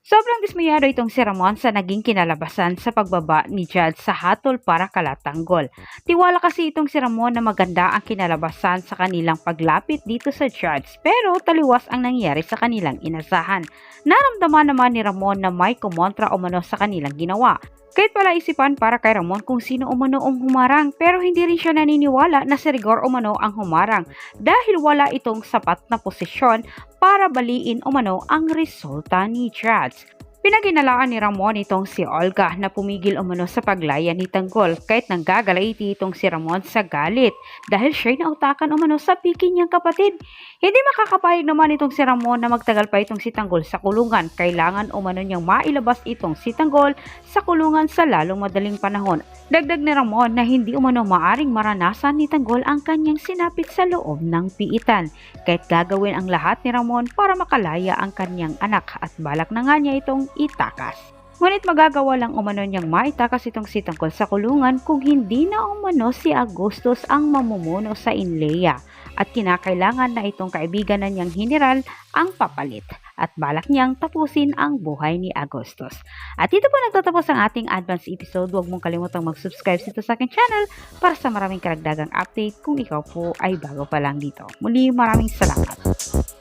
Sobrang dismayado itong si Ramon sa naging kinalabasan sa pagbaba ni Jad sa hatol para kalatanggol. Tiwala kasi itong si Ramon na maganda ang kinalabasan sa kanilang paglapit dito sa Judge, pero taliwas ang nangyari sa kanilang inasahan. Naramdaman naman ni Ramon na may kumontra umano sa kanilang ginawa. Kahit pala isipan para kay Ramon kung sino umano ang humarang, pero hindi rin siya naniniwala na si Rigor umano ang humarang dahil wala itong sapat na posisyon para baliin umano ang resulta ni Judge. Pinaginalaan ni Ramon itong si Olga na pumigil umano sa paglaya ni Tanggol kahit nanggagalaiti itong si Ramon sa galit dahil siya'y nautakan umano sa pikin niyang kapatid. Hindi makakapayag naman itong si Ramon na magtagal pa itong si Tanggol sa kulungan. Kailangan umano niyang mailabas itong si Tanggol sa kulungan sa lalong madaling panahon. Dagdag ni Ramon na hindi umano maaring maranasan ni Tanggol ang kanyang sinapit sa loob ng piitan. Kahit gagawin ang lahat ni Ramon para makalaya ang kanyang anak at balak na nga niya itong itakas. Ngunit magagawa lang umano niyang maitakas itong si Tanggol sa kulungan kung hindi na umano si Agustus ang mamumuno sa Inleya at kinakailangan na itong kaibigan na niyang general ang papalit at balak niyang tapusin ang buhay ni Agustus. At dito po nagtatapos ang ating advance episode. Huwag mong kalimutang mag-subscribe dito sa aking channel para sa maraming karagdagang update kung ikaw po ay bago pa lang dito. Muli maraming salamat.